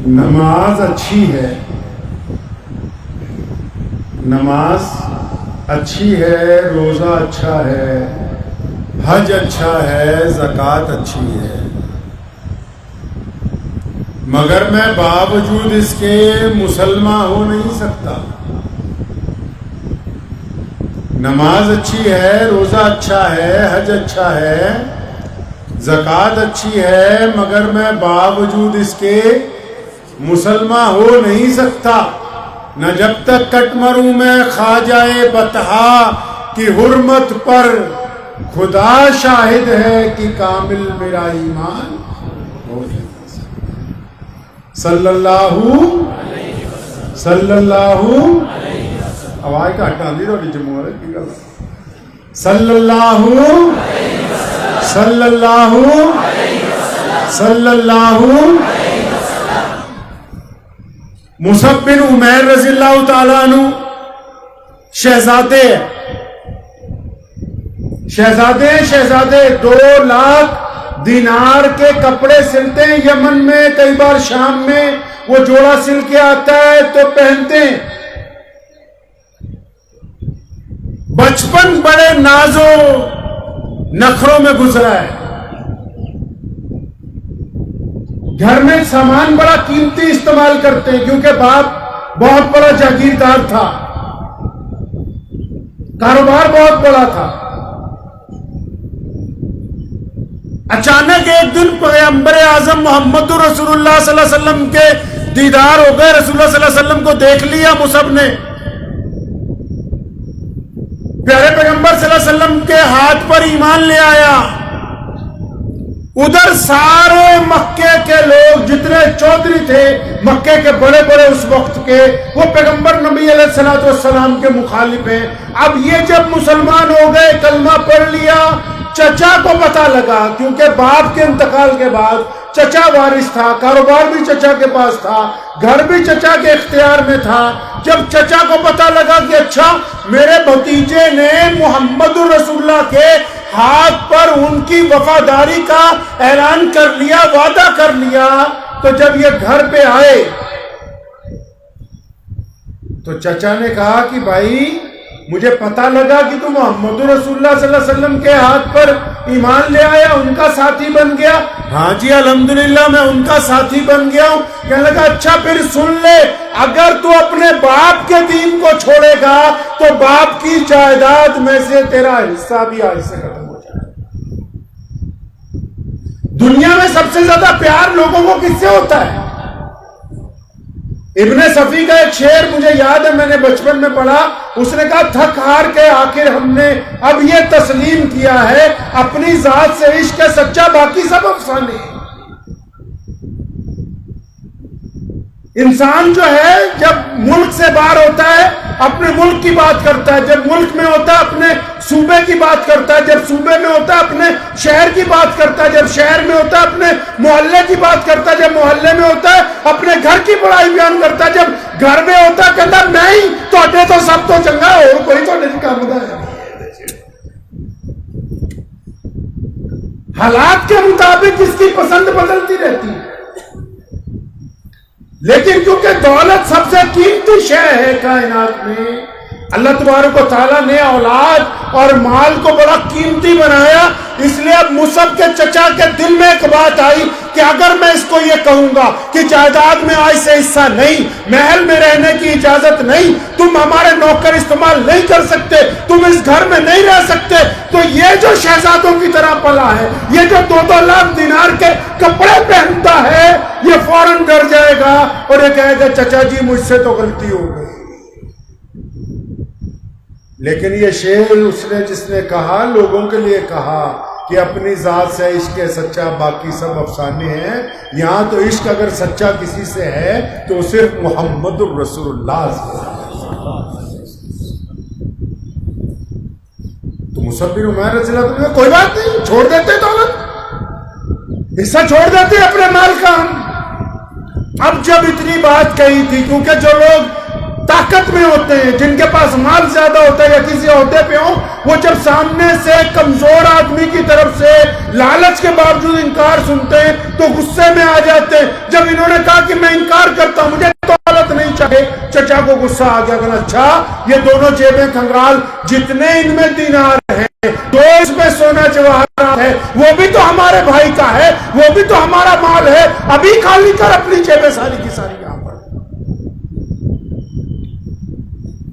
نماز اچھی ہے، نماز اچھی ہے، روزہ اچھا ہے، حج اچھا ہے، زکوٰۃ اچھی ہے، مگر میں باوجود اس کے مسلمان ہو نہیں سکتا۔ نماز اچھی ہے، روزہ اچھا ہے، حج اچھا ہے، زکوٰۃ اچھی ہے، مگر میں باوجود اس کے مسلمان ہو نہیں سکتا۔ نہ جب تک کٹ مروں میں خواجہ بطحا کی حرمت پر، خدا شاہد ہے کہ کامل میرا ایمان ہو جائے۔ صلی اللہ آواز کا ہٹا دی تھوڑی جمہور صلی اللہ مصعب بن عمیر رضی اللہ تعالیٰ عنہ شہزادے 2 لاکھ دینار کے کپڑے سلتے ہیں یمن میں، کئی بار شام میں وہ جوڑا سل کے آتا ہے تو پہنتے ہیں۔ بچپن بڑے نازوں نخروں میں گزرا ہے، گھر میں سامان بڑا قیمتی استعمال کرتے ہیں کیونکہ باپ بہت بڑا جاگیردار تھا، کاروبار بہت بڑا تھا۔ اچانک ایک دن پیغمبر اعظم محمد رسول اللہ صلی اللہ علیہ وسلم کے دیدار ہو گئے، رسول اللہ صلی اللہ علیہ وسلم کو دیکھ لیا مصعب نے۔ پیارے پیغمبر صلی اللہ علیہ وسلم کے ہاتھ پر ایمان لے آیا۔ ادھر سارے مکے کے لوگ جتنے چودھری تھے مکے کے بڑے بڑے اس وقت کے، وہ پیغمبر نبی علیہ الصلوۃ والسلام کے مخالف ہیں۔ اب یہ جب مسلمان ہو گئے، کلمہ پڑھ لیا، چچا کو پتہ لگا کیونکہ باپ کے انتقال کے بعد چچا وارث تھا، کاروبار بھی چچا کے پاس تھا، گھر بھی چچا کے اختیار میں تھا۔ جب چچا کو پتہ لگا کہ اچھا میرے بھتیجے نے محمد رسول اللہ کے ہاتھ پر ان کی وفاداری کا اعلان کر لیا، وعدہ کر لیا، تو جب یہ گھر پہ آئے تو چچا نے کہا کہ بھائی مجھے پتہ لگا کہ تم محمد رسول اللہ صلی اللہ علیہ وسلم کے ہاتھ پر ایمان لے آیا، ان کا ساتھی بن گیا۔ ہاں جی الحمدللہ میں ان کا ساتھی بن گیا ہوں۔ کہنے لگا اچھا پھر سن لے، اگر تو اپنے باپ کے دین کو چھوڑے گا تو باپ کی جائیداد میں سے تیرا حصہ بھی آج سے ختم ہو جائے۔ دنیا میں سب سے زیادہ پیار لوگوں کو کس سے ہوتا ہے؟ ابن صفی کا ایک شعر مجھے یاد ہے، میں نے بچپن میں پڑھا، اس نے کہا تھک ہار کے آخر ہم نے اب یہ تسلیم کیا ہے، اپنی ذات سے عشق ہے سچا، باقی سب افسانے۔ انسان جو ہے جب ملک سے باہر ہوتا ہے اپنے ملک کی بات کرتا ہے، جب ملک میں ہوتا ہے اپنے صوبے کی بات کرتا ہے، جب صوبے میں ہوتا ہے اپنے شہر کی بات کرتا ہے، جب شہر میں ہوتا ہے اپنے محلے کی بات کرتا ہے، جب محلے میں ہوتا ہے اپنے گھر کی بڑائی بیان کرتا ہے، جب گھر میں ہوتا ہے کہتا نہیں تو سب تو چنگا ہے اور کوئی تو نہیں کام ہوتا ہے۔ حالات کے مطابق اس کی پسند بدلتی رہتی ہے، لیکن کیونکہ دولت سب سے قیمتی شے ہے کائنات میں، اللہ تبارک و تعالیٰ نے اولاد اور مال کو بڑا قیمتی بنایا، اس لیے اب مصعب کے چچا کے دل میں ایک بات آئی کہ اگر میں اس کو یہ کہوں گا کہ جائیداد میں آج سے حصہ نہیں، محل میں رہنے کی اجازت نہیں، تم ہمارے نوکر استعمال نہیں کر سکتے، تم اس گھر میں نہیں رہ سکتے، تو یہ جو شہزادوں کی طرح پلا ہے، یہ جو 2 لاکھ دینار کے کپڑے پہنتا ہے، یہ فوراً ڈر جائے گا اور یہ کہے گا چچا جی مجھ سے تو غلطی ہو گئی۔ لیکن یہ شعر اس نے جس نے کہا لوگوں کے لیے کہا کہ اپنی ذات سے عشق ہے سچا، باقی سب افسانے ہیں۔ یہاں تو عشق اگر سچا کسی سے ہے تو صرف محمد الرسول اللہ سے۔ تو مصعب بن عمیر رضی اللہ عنہ کوئی بات نہیں، چھوڑ دیتے دولت، حصہ چھوڑ دیتے اپنے مال کا ہم۔ اب جب اتنی بات کہی تھی، کیونکہ جو لوگ طاقت میں ہوتے ہیں، جن کے پاس مال زیادہ ہوتا ہے یا کسی عہدے پہ ہو، وہ جب سامنے سے کمزور آدمی کی طرف سے لالچ کے باوجود انکار سنتے ہیں تو غصے میں آ جاتے ہیں۔ جب انہوں نے کہا کہ میں انکار کرتا ہوں، مجھے دولت نہیں چاہیے، چچا کو غصہ آ گیا کہ اچھا یہ دونوں جیبیں کھنگال، جتنے ان میں دینار ہیں، دو اس میں سونا جواہرات ہے، وہ بھی تو ہمارے بھائی کا ہے، وہ بھی تو ہمارا مال ہے، ابھی خالی کر اپنی جیبیں ساری کی ساری یہاں پر۔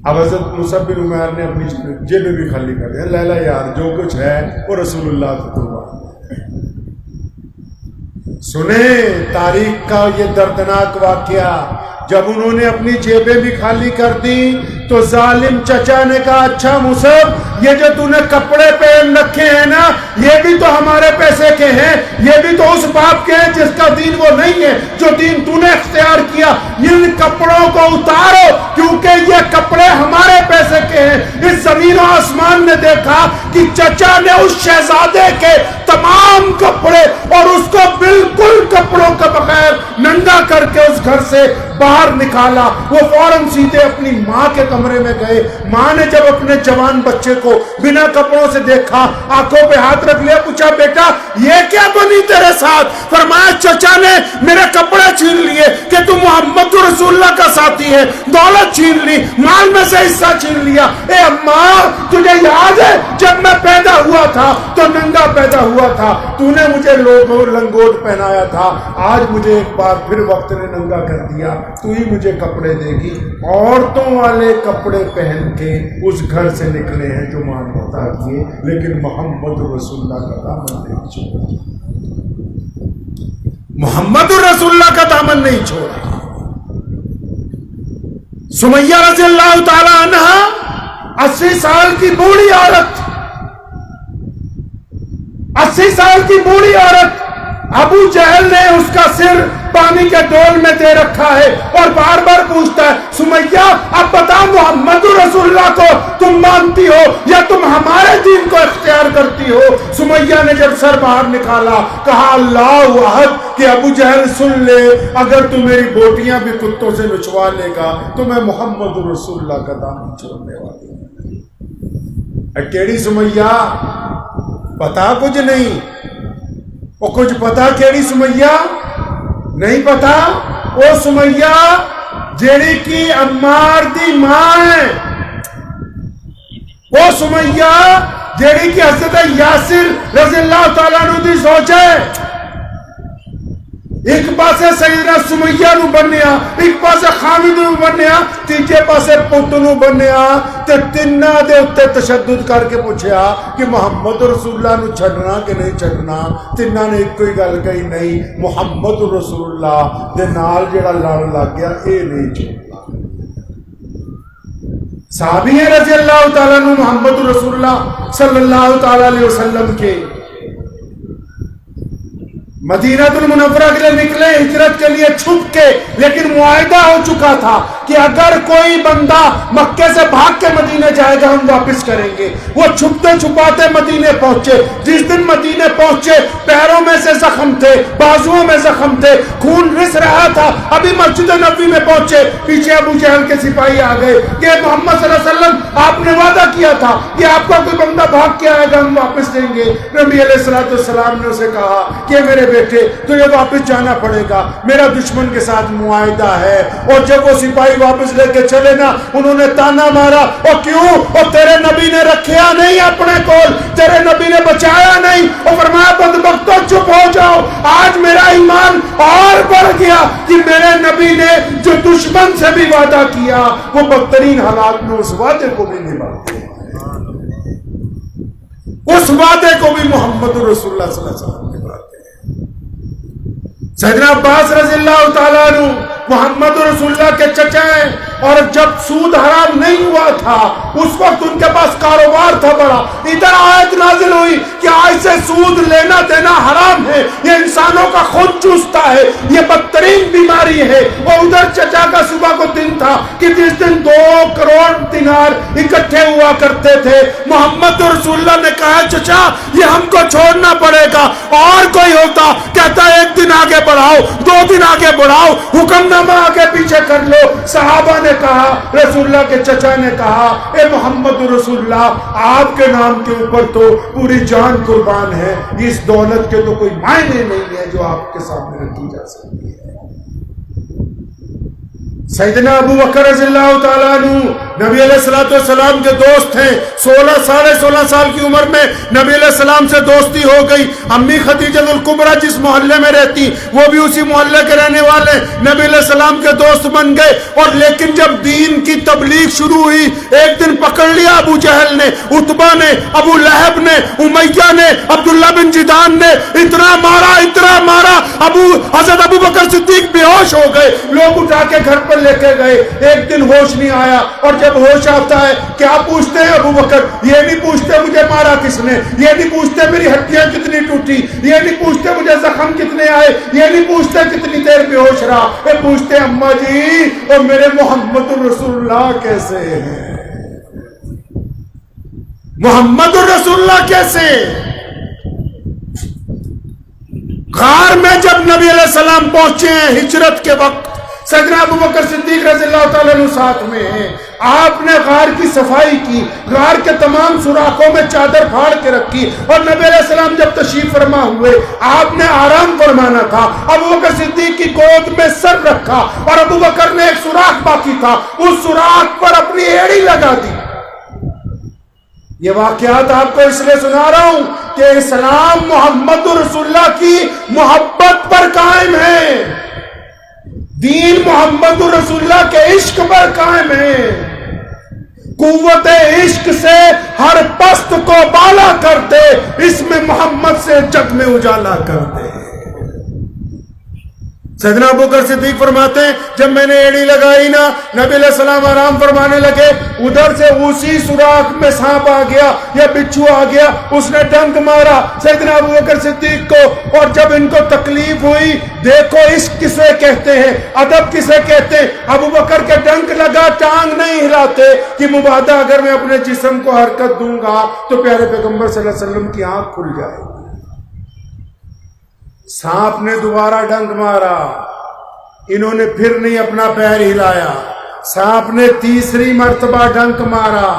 اب حضرت مصعب بن عمیر نے اپنی جیبیں بھی خالی کر دیا، لیلا یار جو کچھ ہے وہ رسول اللہ کو دعا۔ سنیں تاریخ کا یہ دردناک واقعہ، جب انہوں نے اپنی جیبیں بھی خالی کر دی تو ظالم چچا نے کہا اچھا مصعب یہ جو تو نے کپڑے پہن رکھے ہیں نا یہ بھی تو ہمارے پیسے کے ہیں، یہ بھی تو اس باپ کے ہیں جس کا دین وہ نہیں ہے جو دین تو نے اختیار کیا، ان کپڑوں کو اتارو کیونکہ یہ کپڑے ہمارے پیسے کے ہیں۔ اس زمین و آسمان نے دیکھا کہ چچا نے اس شہزادے کے تمام کپڑے اور اس کو بالکل کپڑوں کا بغیر ننگا کر کے اس گھر سے باہر نکالا۔ وہ فوراً سیدھے اپنی ماں کے کمرے میں گئے۔ ماں نے جب اپنے جوان بچے کو بنا کپڑوں سے دیکھا، آنکھوں پہ ہاتھ رکھ لیا، پوچھا بیٹا یہ کیا بنی تیرے ساتھ؟ فرمایا چچا نے میرے کپڑے چھین لیے کہ تو محمد رسول اللہ کا ساتھی ہے، دولت چھین لی، مال میں سے حصہ چھین لیا۔ اے اماں تجھے یاد ہے جب میں پیدا ہوا تھا تو ننگا پیدا ہوا تھا، تو نے مجھے لنگوٹ پہنایا تھا، آج مجھے ایک بار پھر وقت نے ننگا کر دیا، تو ہی مجھے کپڑے دے گی۔ عورتوں والے کپڑے پہن کے اس گھر سے نکلے ہیں جو مان بتا کیے، لیکن محمد رسول اللہ کا دامن نہیں چھوڑا، محمد رسول اللہ کا دامن نہیں چھوڑا۔ سمیہ رضی اللہ تعالی عنہ 80 سال کی بوڑھی عورت، 80 سال کی بوڑھی عورت، ابو جہل نے اس کا سر پانی کے ڈول میں دے رکھا ہے اور بار بار پوچھتا ہے سمیہ اب بتا محمد رسول اللہ کو تم مانتی ہو یا تم ہمارے دین کو اختیار کرتی ہو؟ سمیہ نے جب سر باہر نکالا کہا اللہ احد کہ ابو جہل سن لے، اگر تو میری بوٹیاں بھی کتوں سے نچوا لے گا تو میں محمد رسول اللہ کا دامن چھوڑنے والی ہوں۔ کیڑی سمیہ؟ پتا کچھ نہیں، وہ کچھ پتا کیڑی سمیہ؟ نہیں پتا۔ وہ سمیہ جیڑی کی عمار دی ماں ہے، وہ سمیہ جیڑی کی حضرت یاسر رضی اللہ تعالیٰ عنہ دی زوج ہے۔ ایک پاسے سیدنا سمیہ نو بنیا، ایک پاسے خامد نو بنیا، تیجے پاسے پتر نو بنیا، تے تینہ دے اتے تشدد کر کے پوچھیا کہ محمد رسول اللہ نو چھڑنا کہ نہیں چھڑنا؟ تینہ نے ایک کوئی گل کہی نہیں، محمد رسول اللہ دے نال جڑا لڑ لگ گیا اے نہیں چھڑنا۔ صحابی ہیں رضی اللہ تعالیٰ عنہ محمد رسول اللہ صلی اللہ تعالیٰ علیہ وسلم کے، مدینہ المنورہ کے لیے نکلے ہجرت کے لیے چھپ کے، لیکن معاہدہ ہو چکا تھا کہ اگر کوئی بندہ مکے سے بھاگ کے مدینے جائے گا ہم واپس کریں گے۔ وہ چھپتے چھپاتے مدینے پہنچے، جس دن مدینے پہنچے پیروں میں سے زخم تھے، بازوؤں میں زخم تھے، خون رس رہا تھا۔ ابھی مسجد نبوی میں پہنچے، پیچھے ابو جہل کے سپاہی آ گئے کہ محمد صلی اللہ علیہ وسلم آپ نے وعدہ کیا تھا کہ آپ کا کوئی بندہ بھاگ کے آئے گا ہم واپس دیں گے۔ نبی علیہ السلام نے اسے کہا کہ میرے بیٹے تو یہ واپس جانا پڑے گا، میرا دشمن کے ساتھ معاہدہ ہے۔ اور جب وہ سپاہی واپس لے کے چلے نا، انہوں نے تانا مارا، اور کیوں؟ اور تیرے نبی نے رکھیا نہیں اپنے کول، تیرے نبی نے بچایا نہیں۔ اور فرمایا بدبختو چپ ہو جاؤ، آج میرا ایمان اور بڑھ گیا کہ میرے نبی نے جو دشمن سے بھی وعدہ کیا وہ بدترین حالات میں اس وعدے کو بھی نبھاتے ہیں، اس وعدے کو بھی محمد رسول اللہ صلی اللہ علیہ وسلم نبھاتے ہیں۔ سیدنا عباس رضی اللہ تعالیٰ عنہ محمد رسول اللہ کے چچا ہیں، اور جب سود حرام نہیں ہوا تھا اس وقت ان کے پاس کاروبار تھا بڑا، ادھر آیت نازل ہوئی کہ آج سے سود لینا دینا حرام ہے، یہ انسانوں کا خون چوستا ہے، یہ بدترین بیماری ہے۔ اور ادھر چچا کا صبح کو دن تھا کہ جس دن 2 کروڑ دینار اکٹھے ہوا کرتے تھے۔ محمد رسول اللہ نے کہا چچا یہ ہم کو چھوڑنا پڑے گا، اور کوئی ہوتا کہتا 1 دن آگے بڑھاؤ، 2 دن آگے بڑھاؤ، حکم نامہ آگے پیچھے کر لو۔ صحابہ نے نے کہا, رسول اللہ کے چچا نے کہا, اے محمد رسول اللہ, آپ کے نام کے اوپر تو پوری جان قربان ہے, اس دولت کے تو کوئی معنی نہیں ہے جو آپ کے سامنے رکھی جا سکتی ہے. سیدنا ابو بکر رضی اللہ تعالیٰ عنہ نبی علیہ السلام کے دوست ہیں. 16 سال کی عمر میں نبی علیہ السلام سے دوستی ہو گئی. امی خدیجہ الکبریٰ جس محلے میں رہتی وہ بھی اسی محلے کے رہنے والے, نبی علیہ السلام کے دوست بن گئے. اور لیکن جب دین کی تبلیغ شروع ہوئی, ایک دن پکڑ لیا ابو جہل نے, عتبہ نے, ابو لہب نے, امیہ نے, عبداللہ بن جدان نے, اتنا مارا حضرت ابو بکر صدیق بے ہوش ہو گئے. لوگ اٹھا کے گھر پر لے کے گئے, ایک دن ہوش نہیں آیا. اور جب ہوش آتا ہے کیا پوچھتے ہیں ابو بکر؟ یہ نہیں پوچھتے مجھے مارا کس نے, یہ نہیں پوچھتے میری ہڈیاں کتنی ٹوٹی, یہ نہیں پوچھتے مجھے زخم کتنے آئے, یہ نہیں پوچھتے کتنی دیر بے ہوش رہا, یہ پوچھتے اماں جی اور میرے محمد رسول اللہ کیسے ہیں, محمد رسول اللہ کیسے. غار میں جب نبی علیہ السلام پہنچے ہیں ہجرت کے وقت, سیدنا ابو بکر صدیق رضی اللہ تعالیٰ عنہ ساتھ میں ہیں. آپ نے غار کی صفائی کی, غار کے تمام سوراخوں میں چادر پھاڑ کے رکھی, اور نبی علیہ السلام جب تشریف فرما ہوئے آپ نے آرام فرمانا تھا. ابو بکر صدیق کی گود میں سر رکھا, اور ابو بکر نے ایک سوراخ باقی تھا, اس سوراخ پر اپنی ایڑی لگا دی. یہ واقعات آپ کو اس لیے سنا رہا ہوں کہ اسلام محمد رسول اللہ کی محبت پر قائم ہے, دین محمد رسول اللہ کے عشق پر قائم ہے. قوت عشق سے ہر پست کو بالا کرتے, اس میں محمد سے جگ میں اجالا کرتے. سیدنا ابو بکر صدیق فرماتے ہیں جب میں نے ایڑی لگائی نا, نبی علیہ السلام آرام فرمانے لگے, ادھر سے اسی سوراخ میں سانپ آ گیا یا بچھو آ گیا, اس نے ڈنک مارا سیدنا ابو بکر صدیق کو. اور جب ان کو تکلیف ہوئی, دیکھو عشق کسے کہتے ہیں, ادب کسے کہتے ہیں, ابو بکر کے ڈنک لگا, ٹانگ نہیں ہلاتے کہ مبادا اگر میں اپنے جسم کو حرکت دوں گا تو پیارے پیغمبر صلی اللہ علیہ وسلم کی آنکھ کھل جائے. سانپ نے دوبارہ ڈنک مارا, انہوں نے پھر نہیں اپنا پیر ہلایا. سانپ نے تیسری مرتبہ ڈنک مارا,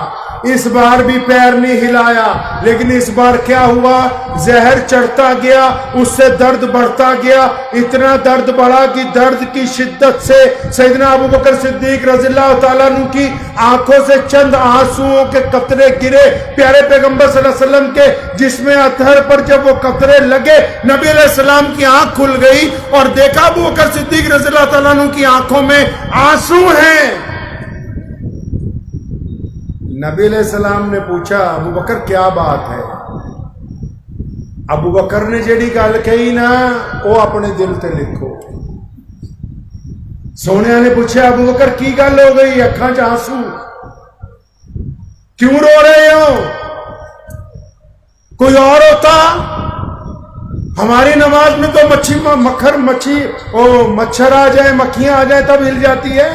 اس بار بھی پیر نہیں ہلایا. لیکن اس بار کیا ہوا, زہر چڑھتا گیا, اس سے درد بڑھتا گیا. اتنا درد بڑھا کہ درد کی شدت سے سیدنا ابو بکر صدیق رضی اللہ تعالیٰ عنہ کی آنکھوں سے چند آنسوؤں کے قطرے گرے. پیارے پیغمبر صلی اللہ علیہ وسلم کے جسم اطہر پر جب وہ قطرے لگے, نبی علیہ السلام کی آنکھ کھل گئی اور دیکھا ابو بکر صدیق رضی اللہ تعالیٰ عنہ کی آنکھوں میں آنسو ہیں. نبی علیہ السلام نے پوچھا ابو بکر کیا بات ہے. ابو بکر نے جیڑی گل کہی نا وہ اپنے دل تے لکھو. سونے نے پوچھا ابو بکر کی گل ہو گئی, اکھاں چ آنسو کیوں رو رہے ہو, کوئی اور ہوتا. ہماری نماز میں تو مچھر آ جائے, مکھیاں آ جائیں تب ہل جاتی ہے.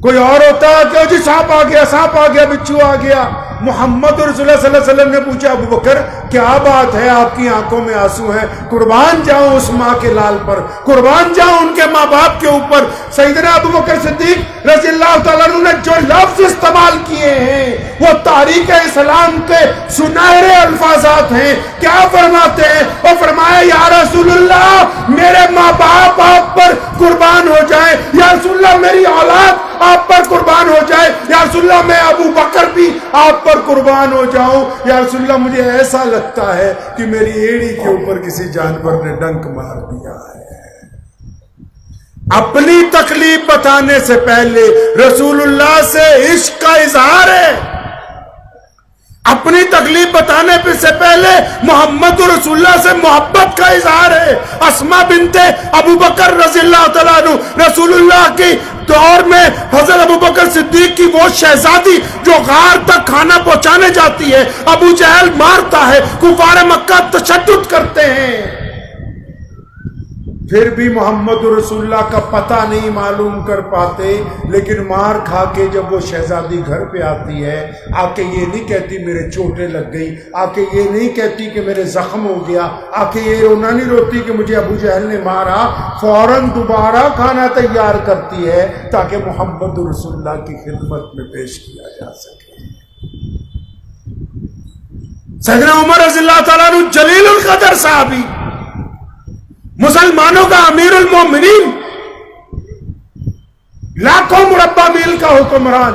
کوئی اور ہوتا کہ جی سانپ آ گیا, بچھو آ گیا. محمد رسول اللہ صلی اللہ علیہ وسلم نے پوچھا ابو بکر کیا بات ہے, آپ کی آنکھوں میں آنسو ہیں. قربان جاؤں اس ماں کے لال پر, قربان جاؤں ان کے ماں باپ کے اوپر. سیدنا ابو بکر صدیق رضی اللہ تعالیٰ عنہ نے جو لفظ استعمال کیے ہیں وہ تاریخ اسلام کے سنہرے الفاظات ہیں. کیا فرماتے ہیں, وہ فرمایا یا رسول اللہ میرے ماں باپ آپ پر قربان ہو جائیں, یا رسول اللہ میری اولاد آپ پر قربان ہو جائے, یا رسول اللہ میں ابو بکر بھی آپ پر قربان ہو جاؤں, یا رسول اللہ مجھے ایسا لگتا ہے کہ میری ایڑی کے اوپر کسی جانور نے ڈنک مار دیا ہے. اپنی تکلیف بتانے سے پہلے رسول اللہ سے عشق کا اظہار ہے, اپنی تکلیف بتانے سے پہلے محمد رسول اللہ سے محبت کا اظہار ہے. اسماء بنت ابو بکر رضی اللہ تعالیٰ عنہ رسول اللہ کی دور میں حضرت ابو بکر صدیق کی وہ شہزادی جو غار تک کھانا پہنچانے جاتی ہے, ابو جہل مارتا ہے, کفار مکہ تشدد کرتے ہیں. پھر بھی محمد رسول اللہ کا پتہ نہیں معلوم کر پاتے، لیکن مار کھا کے جب وہ شہزادی گھر پہ آتی ہے، آ کے یہ نہیں کہتی میرے چوٹیں لگ گئی، آ کے یہ نہیں کہتی کہ میرے زخم ہو گیا، آ کے یہ رونا نہیں روتی کہ مجھے ابو جہل نے مارا، فوراً دوبارہ کھانا تیار کرتی ہے تاکہ محمد رسول اللہ کی خدمت میں پیش کیا جا سکے۔ سیدنا عمر رضی اللہ تعالیٰ عنہ جلیل القدر صحابی، مسلمانوں کا امیر المومنین، لاکھوں مربع میل کا حکمران،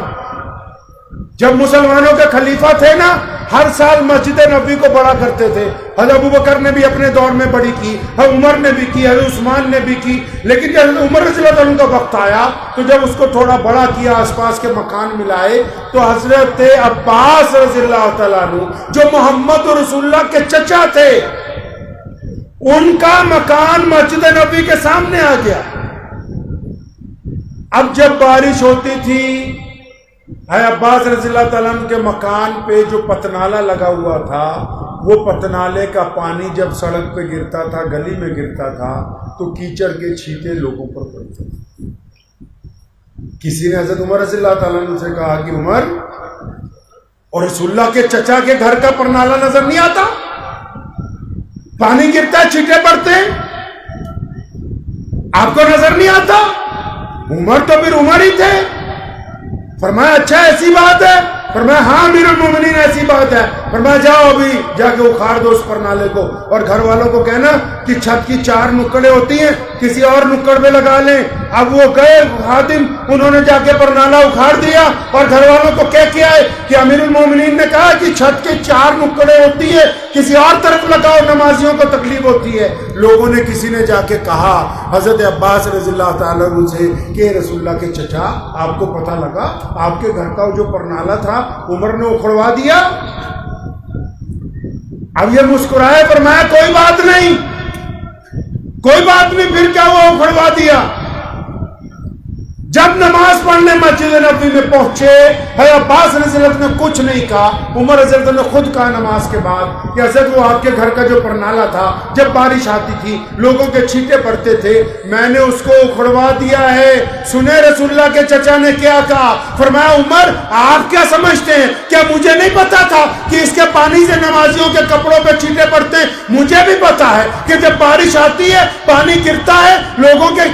جب مسلمانوں کے خلیفہ تھے نا، ہر سال مسجد نبوی کو بڑا کرتے تھے۔ حضرت ابوبکر نے بھی اپنے دور میں بڑی کی، حضرت عمر نے بھی کی، حضرت عثمان نے بھی کی، لیکن جب حضرت عمر رضی اللہ عنہ کا وقت آیا تو جب اس کو تھوڑا بڑا کیا، آس پاس کے مکان ملائے، تو حضرت عباس رضی اللہ تعالیٰ عنہ جو محمد رسول اللہ کے چچا تھے، ان کا مکان مسجد نبوی کے سامنے آ گیا۔ اب جب بارش ہوتی تھی، عباس رضی اللہ تعالیٰ عنہ کے مکان پہ جو پتنالا لگا ہوا تھا، وہ پتنالے کا پانی جب سڑک پہ گرتا تھا، گلی میں گرتا تھا، تو کیچڑ کے چھینٹے لوگوں پر پڑتے تھے۔ کسی نے حضرت عمر رضی اللہ تعالیٰ عنہ سے کہا کہ عمر، اور رسول اللہ کے چچا کے گھر کا پرنالا نظر نہیں آتا؟ پانی گرتا ہے، چھینٹے پڑتے ہیں، آپ کو نظر نہیں آتا؟ عمر تو پھر عمر ہی تھے۔ فرمایا اچھا ایسی بات ہے؟ فرمایا ہاں امیر المومنین ایسی بات ہے۔ فرمایا جاؤ ابھی جا کے اکھاڑ دو اس پرنالے کو، اور گھر والوں کو کہنا کہ چھت کی 4 نکڑیں ہوتی ہیں، کسی اور نکڑ پہ لگا لیں۔ اب وہ گئے خادم، انہوں نے جا کے پرنالا اکھاڑ دیا اور گھر والوں کو کہہ کے آئے کہ امیر المومنین نے کہا کہ چھت کی 4 نکڑیں ہوتی ہیں، کسی اور طرف لگاؤ، نمازیوں کو تکلیف ہوتی ہے۔ لوگوں نے، کسی نے جا کے کہا حضرت عباس رضی اللہ تعالیٰ عنہ سے کہ رسول اللہ کے چچا، آپ کو پتہ لگا آپ کے گھر کا جو پرنالا تھا عمر نے اکھڑوا دیا؟ اب یہ مسکرائے، فرمایا کوئی بات نہیں، کوئی بات نہیں، پھر کیا وہ اکھڑوا دیا؟ جب نماز پڑھنے مسجد نبوی میں پہنچے، حضرت عباس رضی اللہ عنہ نے کچھ نہیں کہا، عمر رضی اللہ عنہ نے خود کہا نماز کے بعد کہ حضرت وہ آپ کے گھر کا جو پرنالا تھا، جب بارش آتی تھی لوگوں کے چھینٹے پڑتے تھے، میں نے اس کو اکھڑوا دیا ہے۔ سنے رسول اللہ کے چچا نے کیا کہا؟ فرمایا عمر آپ کیا سمجھتے ہیں، کیا مجھے نہیں پتا تھا کہ اس کے پانی سے نمازیوں کے کپڑوں پہ چھینٹے پڑتے ہیں؟ مجھے بھی پتا ہے کہ جب بارش آتی ہے پانی گرتا ہے، لوگوں کے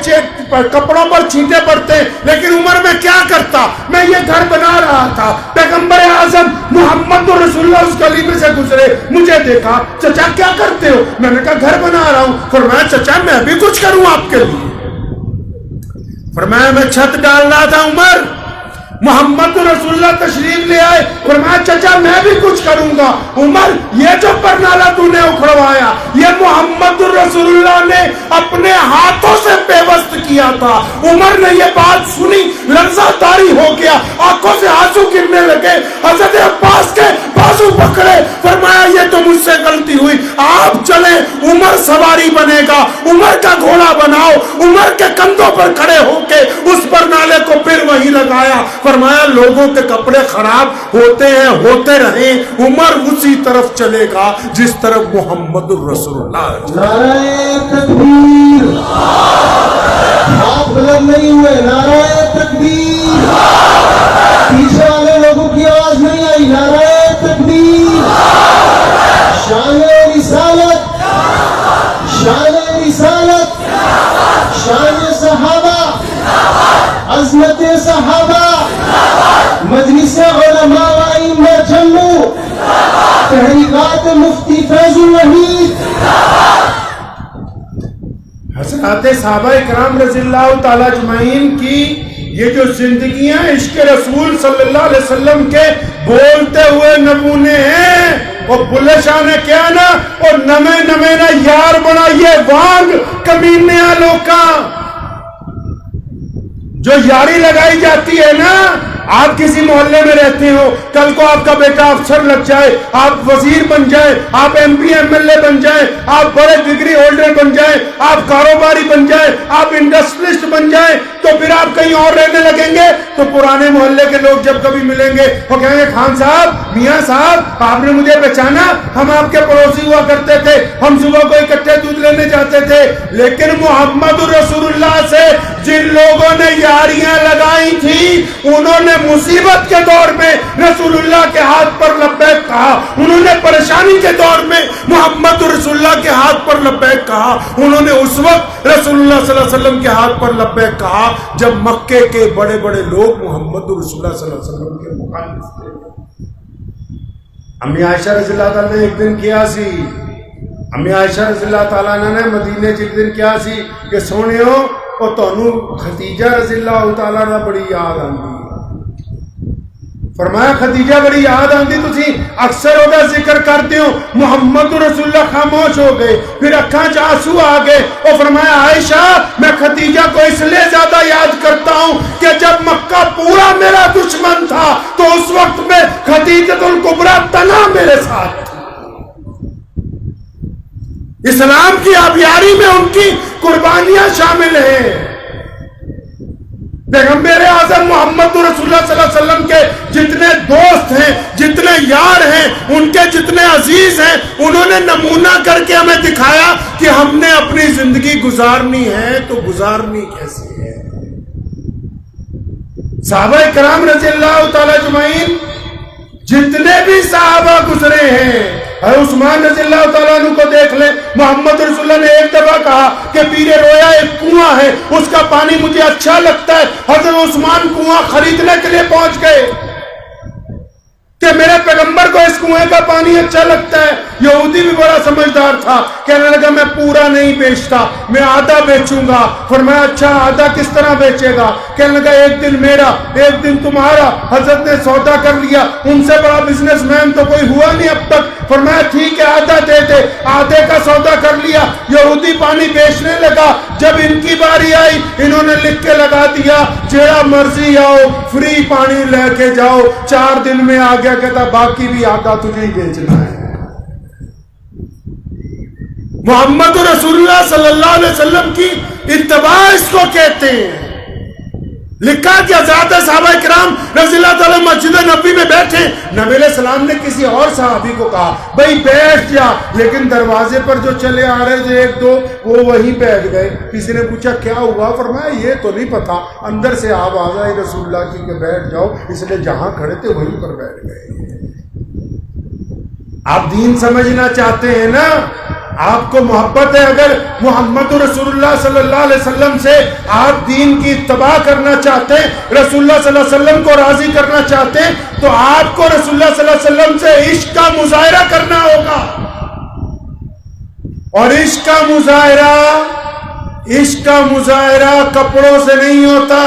کپڑوں پر چھینٹے پڑتے ہیں، لیکن عمر میں کیا کرتا؟ میں یہ گھر بنا رہا تھا، پیغمبر اعظم محمد رسول اللہ اس گلی میں سے گزرے، مجھے دیکھا، چچا کیا کرتے ہو؟ میں نے کہا گھر بنا رہا ہوں۔ فرمایا چچا میں بھی کچھ کروں آپ کے لیے؟ فرمایا میں چھت ڈال رہا تھا عمر، محمد رسول اللہ تشریف لے آئے، فرمایا چچا میں بھی کچھ کروں گا۔ عمر یہ جو پرنالا تو نے اکھڑوایا، یہ محمد رسول اللہ نے اپنے ہاتھوں سے پیوست کیا تھا۔ عمر نے یہ بات سنی، لرزہ طاری ہو گیا، آنکھوں سے آنسو گرنے لگے، حضرت عباس کے بازو پکڑے، فرمایا یہ تو مجھ سے غلطی ہوئی، آپ چلیں، عمر سواری بنے گا، عمر کا گھوڑا بناؤ، عمر کے کندھوں پر کھڑے ہو کے اس پرنالے کو پھر وہیں لگایا۔ فرمایا لوگوں کے کپڑے خراب ہوتے ہیں، ہوتے رہیں، عمر اسی طرف چلے گا جس طرف محمد الرسول اللہ۔ نعرہ تکبیر، ہاتھ بلند نہیں ہوئے، نعرہ تکبیر، پیچھے والے لوگوں کی آواز نہیں آئی، نعرہ تکبیر، شان رسالت، شان رسالت، شان صحابہ، عظمت صحابہ، مجلس علماء و ائمہ جموں، تحریکات مفتی فیض الوحید۔ حضرات صحابہ کرام رضی اللہ تعالیٰ اجمعین کی یہ جو زندگیاں عشق رسول صلی اللہ علیہ وسلم کے بولتے ہوئے نمونے ہیں، اور بلے شاہ نے کیا نا، اور نمے نمے نا یار بنائیے وانگ کمینے لوکاں، جو یاری لگائی جاتی ہے نا آپ کسی محلے میں رہتے ہو، کل کو آپ کا بیٹا افسر لگ جائے، آپ وزیر بن جائیں، آپ M P M L A بن جائیں، آپ بڑے ڈگری ہولڈر بن جائیں، آپ کاروباری بن جائیں، آپ انڈسٹریلسٹ بن جائیں، تو پھر آپ کہیں اور رہنے لگیں گے تو پرانے محلے کے لوگ جب کبھی ملیں گے وہ کہیں گے خان صاحب، میاں صاحب، آپ نے مجھے پہچانا، ہم آپ کے پڑوسی ہوا کرتے تھے، ہم صبح کو اکٹھے دودھ لینے جاتے تھے۔ لیکن محمد رسول اللہ سے جن لوگوں نے یاریاں لگائی تھی، انہوں نے مصیبت کے دور میں رسول اللہ کے ہاتھ پر لبیک کہا، انہوں نے پریشانی کے دور میں محمد رسول اللہ کے ہاتھ پر لبیک کہا، انہوں نے اس وقت رسول اللہ صلی اللہ علیہ وسلم کے ہاتھ پر لبیک کہا جب مکے کے بڑے بڑے لوگ محمد رسول اللہ صلی اللہ علیہ وسلم کے مخالف تھے۔ امی عائشہ رضی اللہ تعالیٰ نے ایک دن کیا سی، امی عائشہ رضی اللہ تعالیٰ نے مدینے ایک دن کیا سی کہ سونے ہو اور تانوں خدیجہ رضی اللہ تعالیٰ نے بڑی یاد آندی، فرمایا خدیجہ بڑی یاد آندی، تسی اکثر ہوگا ذکر کرتے ہو، محمد رسول اللہ خاموش ہو گئے، پھر اکھاں چ آنسو آ گئے، اور فرمایا عائشہ میں خدیجہ کو اس لیے زیادہ یاد کرتا ہوں کہ جب مکہ پورا میرا دشمن تھا تو اس وقت میں خدیجۃ الکبریٰ تنہا میرے ساتھ تھی، اسلام کی آبیاری میں ان کی قربانیاں شامل ہیں۔ پیغمبر اعظم محمد رسول اللہ صلی اللہ علیہ وسلم کے جتنے دوست ہیں، جتنے یار ہیں، ان کے جتنے عزیز ہیں، انہوں نے نمونہ کر کے ہمیں دکھایا کہ ہم نے اپنی زندگی گزارنی ہے تو گزارنی کیسی ہے۔ صحابہ کرام رضی اللہ تعالی اجمعین جتنے بھی صحابہ گزرے ہیں، عثمان رضی اللہ تعالیٰ عنہ کو دیکھ لیں، محمد رسول اللہ نے ایک دفعہ کہا کہ پیر رویا ایک کنواں ہے، اس کا پانی مجھے اچھا لگتا ہے، حضرت عثمان کنواں خریدنے کے لیے پہنچ گئے کہ میرے پیغمبر کو اس کنویں کا پانی اچھا لگتا ہے۔ یہودی بھی بڑا سمجھدار تھا، کہنے لگا میں پورا نہیں بیچتا، میں آدھا بیچوں گا۔ فرمایا اچھا آدھا کس طرح بیچے گا؟ کہنے لگا ایک دن میرا ایک دن تمہارا۔ حضرت نے سودا کر لیا، ان سے بڑا بزنس مین تو کوئی ہوا نہیں اب تک۔ فرمایا ٹھیک ہے آدھا دے دے، آدھے کا سودا کر لیا۔ یہودی پانی بیچنے لگا، جب ان کی باری آئی انہوں نے لکھ کے لگا دیا جیڑا مرضی آؤ فری پانی لے کے جاؤ۔ 4 دن میں آ گیا، کہتا باقی بھی آدھا تجھے ہی بیچنا ہے۔ محمد رسول اللہ صلی اللہ علیہ وسلم کی اتباع اس کو کہتے ہیں۔ لکھا کہ حضرات صحابہ کرام رضی اللہ تعالیٰ مسجد نبی میں بیٹھے، نبی علیہ السلام نے کسی اور صحابی کو کہا بھائی بیٹھ جا، لیکن دروازے پر جو چلے آ رہے تھے ایک دو وہ وہیں بیٹھ گئے۔ کسی نے پوچھا کیا ہوا؟ فرمایا یہ تو نہیں پتا، اندر سے آواز آئی رسول اللہ کی کہ بیٹھ جاؤ، اس لیے جہاں کھڑے تھے وہیں پر بیٹھ گئے۔ آپ دین سمجھنا چاہتے ہیں نا، آپ کو محبت ہے، اگر محمد رسول اللہ صلی اللہ علیہ وسلم سے آپ دین کی اتباع کرنا چاہتے ہیں، رسول اللہ صلی اللہ علیہ وسلم کو راضی کرنا چاہتے ہیں، تو آپ کو رسول اللہ صلی اللہ علیہ وسلم سے عشق کا مظاہرہ کرنا ہوگا۔ اور عشق کا مظاہرہ کپڑوں سے نہیں ہوتا،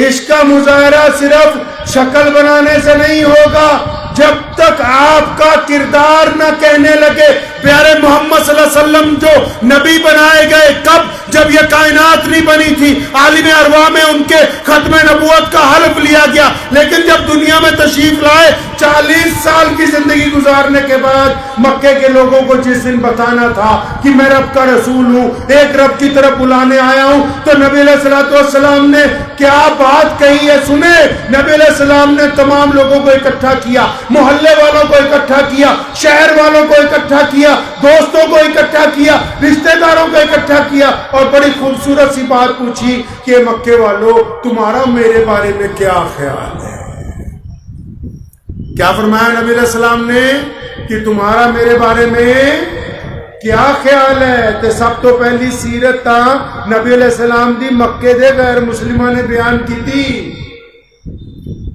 عشق کا مظاہرہ صرف شکل بنانے سے نہیں ہوگا۔ جب تک آپ کا کردار نہ کہنے لگے پیارے محمد صلی اللہ علیہ وسلم جو نبی بنائے گئے، کب؟ جب یہ کائنات نہیں بنی تھی، عالم ارواح میں ان کے ختم نبوت کا حلف لیا گیا، لیکن جب دنیا میں تشریف لائے 40 سال کی زندگی گزارنے کے بعد مکے کے لوگوں کو جس دن بتانا تھا کہ میں رب کا رسول ہوں، ایک رب کی طرف بلانے آیا ہوں، تو نبی علیہ السلام نے کیا بات کہی ہے سنے۔ نبی علیہ السلام نے تمام لوگوں کو اکٹھا کیا، محلے والوں کو اکٹھا کیا، شہر والوں کو اکٹھا کیا، دوستوں کو اکٹھا کیا، رشتہ داروں کو اکٹھا کیا، اور بڑی خوبصورت سی بات پوچھی کہ مکے والوں تمہارا میرے بارے میں کیا خیال ہے؟ کیا فرمایا نبی علیہ السلام نے کہ تمہارا میرے بارے میں کیا خیال ہے؟ تے سب تو پہلی سیرت تا نبی علیہ السلام دی مکے دے غیر مسلماں نے بیان کی تھی۔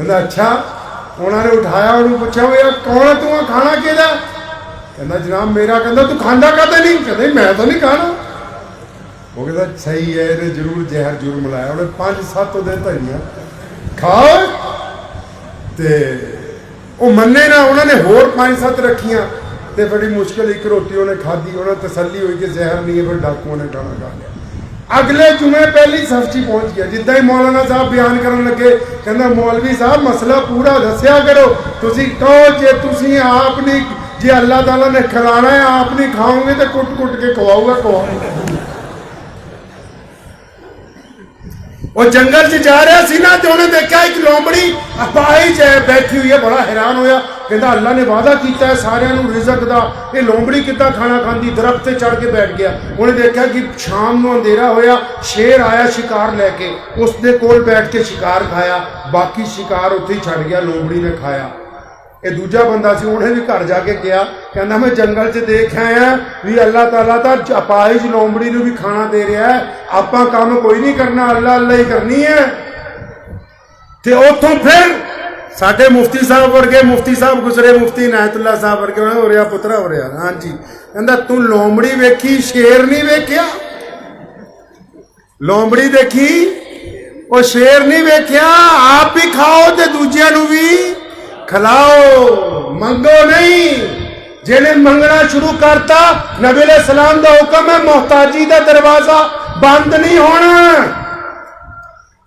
کہتا اچھا. انہوں نے اٹھایا انہوں نے پوچھا یار کون ہے تو کھانا کہدا؟ کہتا جناب میرا. کہتا تو کھانا کہتے نہیں؟ کہتے میں تو نہیں کھانا. وہ کہتا صحیح ہے انہیں ضرور زہر جرم لایا. انہیں 5-7 دن دھریاں کھاؤ تے وہ منے نہ. انہوں نے ہور 5-7 رکھیاں تے بڑی مشکل ایک روٹی انہیں کھادی. انہیں تسلی ہوئی کہ زہر نہیں ہے. پھر ڈاکوؤں نے کھانا کھا لیا. اگلے جمعے پہلی صف چی پہنچ گیا. جدہ ہی مولانا صاحب بیان کرن لگے کہنا مولوی صاحب مسئلہ پورا دسیا کرو. تسی کہو جے تسی آپ نہیں جی اللہ تعالیٰ نے کھلانا ہے آپ نہیں کھاؤں گے تو کٹ کٹ کے کھواؤ گا کھواؤں گا. وہ جنگل سے جا رہا سی نا تو انہیں دیکھا ایک لومڑی اپاہج ہے بیٹھی ہوئی ہے. بڑا حیران ہویا. کہتا اللہ نے وعدہ کیتا ہے سارے نو رزق دا. یہ لومڑی کتا کھانا کھاندی؟ درخت سے چڑھ کے بیٹھ گیا. انہیں دیکھا کہ شام نو اندھیرا ہویا. شیر آیا شکار لے کے. اس نے کول بیٹھ کے شکار کھایا. باقی شکار اتھے ہی چھڑ گیا. لومڑی نے کھایا. یہ دوجا بندہ سی انہیں بھی گھر جا کے گیا. کہنا میں جنگل سے دیکھ آیا بھی اللہ تعالیٰ تا اپاہج لومڑی نو بھی کھانا دے رہا ہے. آپاں کام کوئی نہیں کرنا اللہ اللہ ہی کرنی ہے. تے اتوں پھر ساڈے مفتی صاحب ورگے مفتی صاحب گزرے مفتی عنایت اللہ صاحب ورگے ہو رہا پترا ہو رہا. ہاں جی. کہندا تو لومڑی ویکھی شیر نہیں ویکھیا؟ لومڑی دیکھی وہ شیر نہیں ویکھیا. آپ بھی کھاؤ تے دوجیاں نو بھی کھلاؤ. منگو نہیں. جنہیں منگنا شروع کرتا نبی علیہ السلام دا حکم ہے محتاجی دا دروازہ بند نہیں ہونا.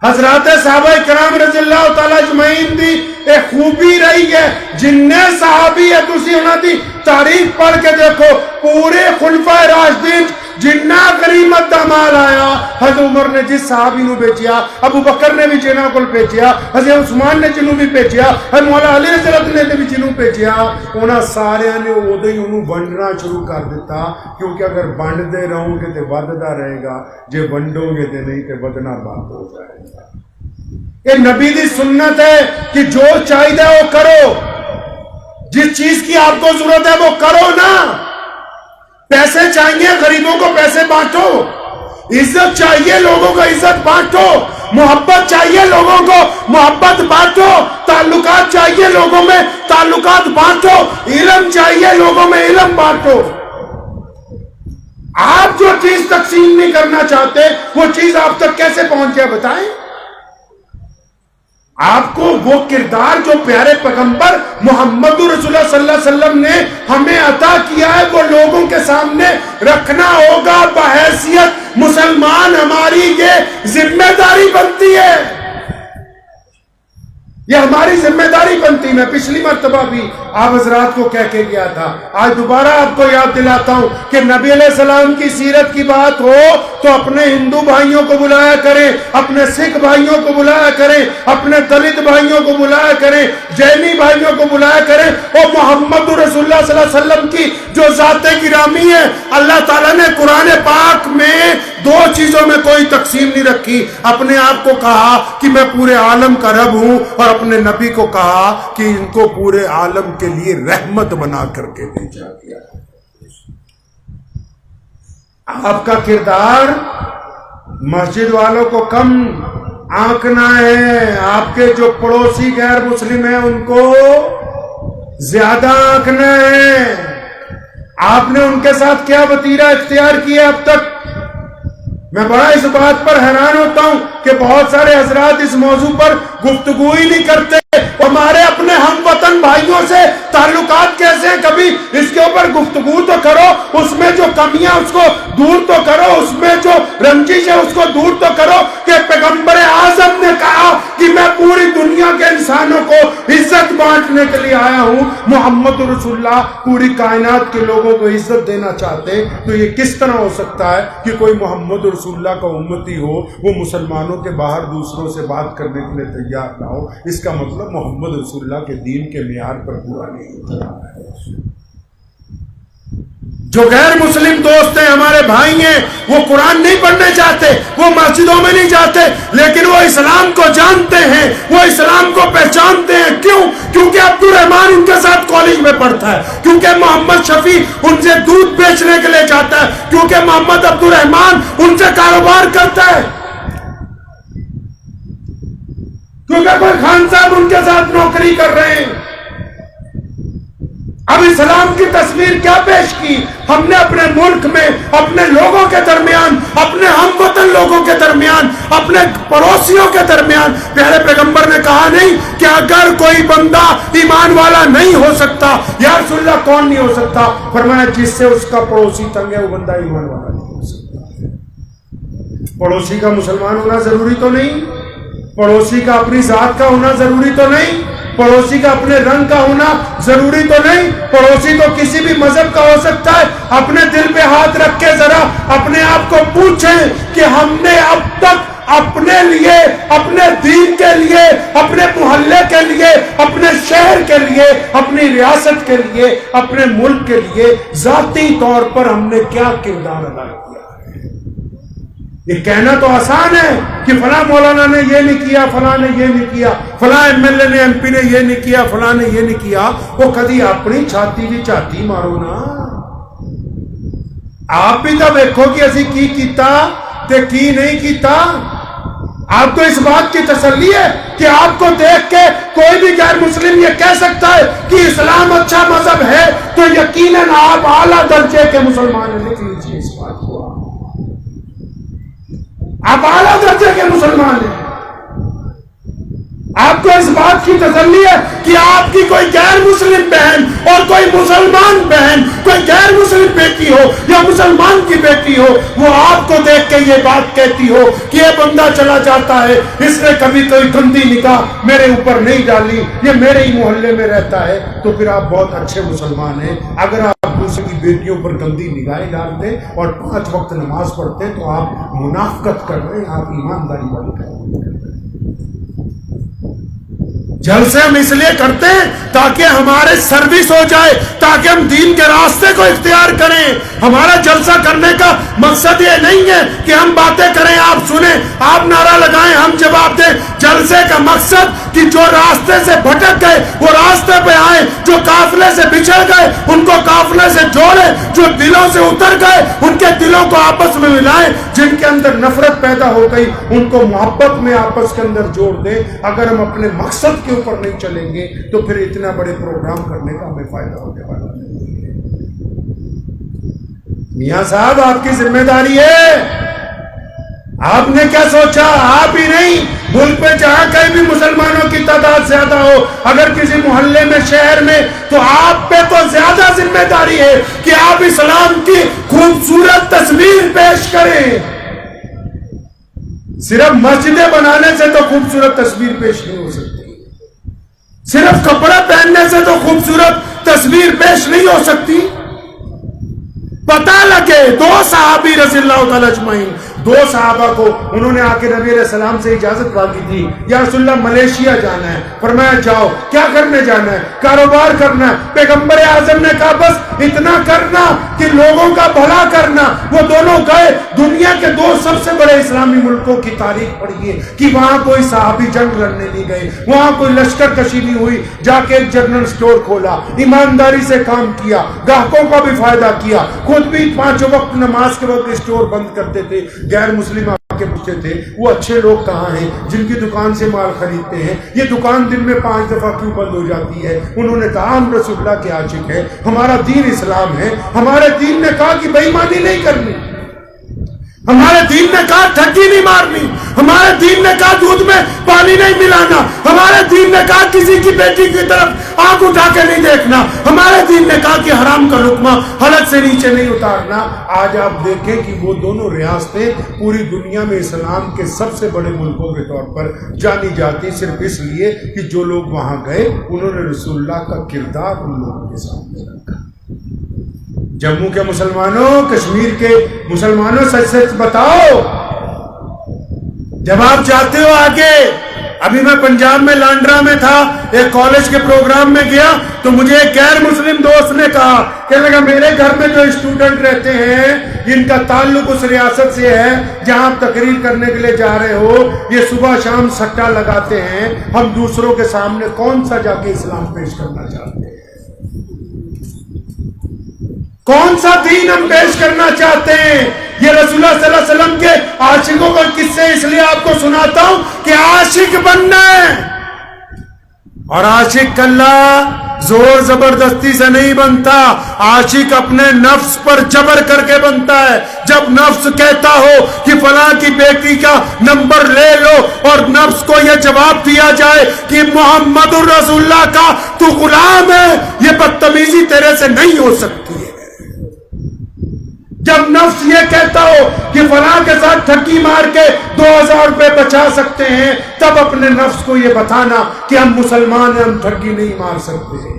حضرات صحابہ کرام رضی اللہ تعالیٰ اجمعین دی ایک خوبی رہی ہے. جننے صحابی ہے تسی انہاں دی تاریخ پڑھ کے دیکھو. پورے خلفائے راشدین جنہ غنیمت دا مال آیا حضرت عمر نے جس صحابی نو بیچیا, ابو بکر نے بھی جنہ کو بیچیا, حضرت عثمان نے جنوں بھی بیچیا, حضرت مولا علی رضی اللہ نے بھی جنوں بیچیا. انہاں سارے نے اودے ہی انہوں ونڈنا شروع کر دیتا. کیونکہ اگر ونڈتے رہو گے تو ودتا رہے گا, جے ونڈو گے تو نہیں تو ودنا بند ہو جائے گا. یہ نبی دی سنت ہے کہ جو چاہیے وہ کرو. جس چیز کی آپ کو ضرورت ہے وہ کرو نا. پیسے چاہیے غریبوں کو پیسے بانٹو. عزت چاہیے لوگوں کو عزت بانٹو. محبت چاہیے لوگوں کو محبت بانٹو. تعلقات چاہیے لوگوں میں تعلقات بانٹو. علم چاہیے لوگوں میں علم بانٹو. آپ جو چیز تقسیم نہیں کرنا چاہتے وہ چیز آپ تک کیسے پہنچ جائے بتائیں. آپ کو وہ کردار جو پیارے پیغمبر محمد رسول اللہ صلی اللہ علیہ وسلم نے ہمیں عطا کیا ہے وہ لوگوں کے سامنے رکھنا ہوگا. بحیثیت مسلمان ہماری یہ ذمہ داری بنتی ہے. یہ ہماری ذمہ داری بنتی. میں پچھلی مرتبہ بھی آپ حضرات کو کہہ کے گیا تھا, آج دوبارہ آپ کو یاد دلاتا ہوں کہ نبی علیہ السلام کی سیرت کی بات ہو تو اپنے ہندو بھائیوں کو بلایا کریں, اپنے سکھ بھائیوں کو بلایا کریں, اپنے دلت بھائیوں کو بلایا کریں, جینی بھائیوں کو بلایا کریں. اور محمد رسول اللہ صلی اللہ علیہ وسلم کی جو ذات گرامی ہے, اللہ تعالیٰ نے قرآن پاک میں 2 چیزوں میں کوئی تقسیم نہیں رکھی. اپنے آپ کو کہا کہ میں پورے عالم کا رب ہوں, اور اپنے نبی کو کہا کہ ان کو پورے عالم کے لیے رحمت بنا کر کے بھیجا گیا. آپ کا کردار مسجد والوں کو کم آنکنا ہے, آپ کے جو پڑوسی غیر مسلم ہیں ان کو زیادہ آنکنا ہے. آپ نے ان کے ساتھ کیا وتیرہ اختیار کیا اب تک. میں بڑا اس بات پر حیران ہوتا ہوں کہ بہت سارے حضرات اس موضوع پر گفتگو ہی نہیں کرتے. ہمارے اپنے ہم وطن بھائیوں سے تعلقات کیسے ہیں, کبھی اس کے اوپر گفتگو تو کرو. اس میں جو کمیاں اس کو دور تو کرو, اس میں جو رنجش ہے اس کو دور تو کرو. کہ پیغمبر اعظم نے کہا کہ میں پوری دنیا کے انسانوں کو عزت بانٹنے کے لیے آیا ہوں. محمد رسول اللہ پوری کائنات کے لوگوں کو عزت دینا چاہتے, تو یہ کس طرح ہو سکتا ہے کہ کوئی محمد رسول اللہ کا امتی ہو وہ مسلمانوں کے باہر دوسروں سے بات کرنے کے لیے تیار نہ ہو. اس کا مطلب محمد رسول اللہ کے دین کے معیار پر پورا نہیں اترا ہے. جو غیر مسلم دوست ہیں ہمارے بھائی ہیں وہ قرآن نہیں پڑھنے چاہتے, وہ مسجدوں میں نہیں جاتے, لیکن وہ اسلام کو جانتے ہیں, وہ اسلام کو پہچانتے ہیں. کیوں؟ کیونکہ عبد الرحمان ان کے ساتھ کالج میں پڑھتا ہے, کیونکہ محمد شفیع ان سے دودھ بیچنے کے لیے جاتا ہے, کیونکہ محمد عبد الرحمان ان سے کاروبار کرتا ہے. کیونکہ کوئی خان صاحب ان کے ساتھ نوکری کر رہے ہیں. اب اسلام کی تصویر کیا پیش کی ہم نے اپنے ملک میں، اپنے لوگوں کے درمیان، اپنے ہم وطن لوگوں کے درمیان، اپنے پڑوسیوں کے درمیان. پیارے پیغمبر نے کہا نہیں کہ اگر کوئی بندہ ایمان والا نہیں ہو سکتا، یا رسول اللہ کون نہیں ہو سکتا؟ فرمایا جس سے اس کا پڑوسی تنگ ہے وہ بندہ ایمان والا نہیں ہو سکتا. پڑوسی کا مسلمان ہونا ضروری تو نہیں، پڑوسی کا اپنی ذات کا ہونا ضروری تو نہیں، پڑوسی کا اپنے رنگ کا ہونا ضروری تو نہیں. پڑوسی تو کسی بھی مذہب کا ہو سکتا ہے. اپنے دل پہ ہاتھ رکھ کے ذرا اپنے آپ کو پوچھیں کہ ہم نے اب تک اپنے لیے، اپنے دین کے لیے، اپنے محلے کے لیے، اپنے شہر کے لیے، اپنی ریاست کے لیے، اپنے ملک کے لیے ذاتی طور پر ہم نے کیا کردار ادا کیا؟ یہ کہنا تو آسان ہے کہ فلاں مولانا نے یہ نہیں کیا، فلاں نے یہ نہیں کیا، فلاں ایم ایل اے نے، ایم پی نے یہ نہیں کیا، فلاں نے یہ نہیں کیا. وہ کدی اپنی چھاتی بھی چھاتی مارو نا. آپ بھی تو دیکھو کہ اسی کی کیتا تے کی نہیں کیتا. آپ کو اس بات کی تسلی ہے کہ آپ کو دیکھ کے کوئی بھی غیر مسلم یہ کہہ سکتا ہے کہ اسلام اچھا مذہب ہے تو یقیناً آپ اعلیٰ درجے کے مسلمان ہیں. لکھ لیجیے اس بات کو، آپ اعلیٰ درجے کے مسلمان ہیں. آپ کو اس بات کی تسلی ہے کہ آپ کی کوئی غیر مسلم بہن اور کوئی مسلمان بہن، کوئی غیر مسلم بیٹی ہو یا مسلمان کی بیٹی ہو، وہ آپ کو دیکھ کے یہ بات کہتی ہو کہ یہ بندہ چلا جاتا ہے، اس نے کبھی کوئی گندی نگاہ میرے اوپر نہیں ڈالی، یہ میرے ہی محلے میں رہتا ہے، تو پھر آپ بہت اچھے مسلمان ہیں. اگر آپ دوسرے کی بیٹیوں پر گندی نگاہیں ڈالتے اور 5 وقت نماز پڑھتے تو آپ منافقت کر رہے ہیں، آپ ایمانداری والی کر رہے ہیں. جلسے ہم اس لیے کرتے ہیں تاکہ ہمارے سروس ہو جائے، تاکہ ہم دین کے راستے کو اختیار کریں. ہمارا جلسہ کرنے کا مقصد یہ نہیں ہے کہ ہم باتیں کریں، آپ سنیں، آپ نعرہ لگائیں، ہم جواب دیں. جلسے کا مقصد کہ جو راستے سے بھٹک گئے وہ راستے پہ آئیں، جو قافلے سے بچھڑ گئے ان کو قافلے سے جوڑیں، جو دلوں سے اتر گئے ان کے دلوں کو آپس میں ملائیں، جن کے اندر نفرت پیدا ہو گئی ان کو محبت میں آپس کے اندر جوڑ دیں. اگر ہم اپنے مقصد کے اوپر نہیں چلیں گے تو پھر اتنا بڑے پروگرام کرنے کا ہمیں فائدہ ہونے والا نہیں ہے. میاں صاحب آپ کی ذمہ داری ہے. آپ نے کیا سوچا؟ آپ ہی نہیں، ملک میں جہاں کہیں بھی مسلمانوں کی تعداد زیادہ ہو، اگر کسی محلے میں، شہر میں، تو آپ پہ تو زیادہ ذمہ داری ہے کہ آپ اسلام کی خوبصورت تصویر پیش کریں. صرف مسجدیں بنانے سے تو خوبصورت تصویر پیش نہیں ہو سکتی، صرف کپڑے پہننے سے تو خوبصورت تصویر پیش نہیں ہو سکتی. پتہ لگے 2 صحابی رضی اللہ تعالی اجمعین، 2 صحابہ کو انہوں نے آ کے نبی علیہ السلام سے اجازت مانگی تھی، یا رسول اللہ ملیشیا جانا ہے. فرمایا جاؤ. کیا کرنے جانا ہے؟ کاروبار کرنا ہے. پیغمبر اعظم نے کہا بس اتنا کرنا کہ لوگوں کا بھلا کرنا. وہ دونوں گئے. دنیا کے 2 سب سے بڑے اسلامی ملکوں کی تاریخ پڑھیے کہ وہاں کوئی صحابی جنگ لڑنے نہیں گئے، وہاں کوئی لشکر کشی نہیں ہوئی. جا کے ایک جنرل سٹور کھولا، ایمانداری سے کام کیا، گاہکوں کا بھی فائدہ کیا، خود بھی 5 وقت نماز کے وقت اسٹور بند کرتے تھے. غیر مسلم آ کے پوچھتے تھے وہ اچھے لوگ کہاں ہیں جن کی دکان سے مال خریدتے ہیں، یہ دکان دن میں 5 دفعہ کیوں بند ہو جاتی ہے؟ انہوں نے کہا ہم رسول اللہ کے عاشق ہیں، ہمارا دین اسلام ہے. ہمارے دین نے کہا کہ بے ایمانی نہیں کرنی، ہمارے دین نے کہا ٹھگی نہیں مارنی، ہمارے دین نے کہا دودھ میں پانی نہیں ملانا، ہمارے دین نے کہا کسی کی بیٹی کی طرف آنکھ اٹھا کے نہیں دیکھنا، ہمارے دین نے کہا کہ حرام کا لقمہ حلق سے نیچے نہیں اتارنا. آج آپ دیکھیں کہ وہ دونوں ریاستیں پوری دنیا میں اسلام کے سب سے بڑے ملکوں کے طور پر جانی جاتی، صرف اس لیے کہ جو لوگ وہاں گئے انہوں نے رسول اللہ کا کردار ان لوگوں کے سامنے رکھا. جموں کے مسلمانوں، کشمیر کے مسلمانوں، سچ سچ بتاؤ، جب آپ جاتے ہو آگے. ابھی میں پنجاب میں لانڈرا میں تھا، ایک کالج کے پروگرام میں گیا تو مجھے ایک غیر مسلم دوست نے کہا کہ لگا میرے گھر میں جو اسٹوڈنٹ رہتے ہیں ان کا تعلق اس ریاست سے ہے جہاں آپ تقریر کرنے کے لیے جا رہے ہو، یہ صبح شام سٹا لگاتے ہیں، ہم دوسروں کے سامنے کون سا جا کے اسلام پیش کرنا چاہتے ہیں؟ کون سا دین ہم پیش کرنا چاہتے ہیں؟ یہ رسول اللہ صلی اللہ علیہ وسلم کے عاشقوں کا قصے اس لیے آپ کو سناتا ہوں کہ عاشق بننا ہے، اور عاشق اللہ زور زبردستی سے نہیں بنتا، عاشق اپنے نفس پر جبر کر کے بنتا ہے۔ جب نفس کہتا ہو کہ فلاں کی بیٹی کا نمبر لے لو اور نفس کو یہ جواب دیا جائے کہ محمد الرسول اللہ کا تو غلام ہے، یہ بدتمیزی تیرے سے نہیں ہو سکتی ہے۔ جب نفس یہ کہتا ہو کہ فلاں کے ساتھ ٹھگی مار کے 2000 روپے بچا سکتے ہیں، تب اپنے نفس کو یہ بتانا کہ ہم مسلمان ہیں، ہم ٹھگی نہیں مار سکتے۔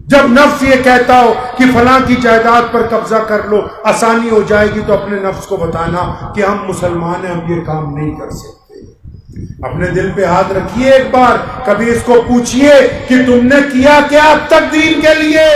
جب نفس یہ کہتا ہو کہ فلاں کی جائیداد پر قبضہ کر لو، آسانی ہو جائے گی، تو اپنے نفس کو بتانا کہ ہم مسلمان ہیں، ہم یہ کام نہیں کر سکتے۔ اپنے دل پہ ہاتھ رکھیے ایک بار، کبھی اس کو پوچھئے کہ تم نے کیا کیا اب تک دین کے لیے؟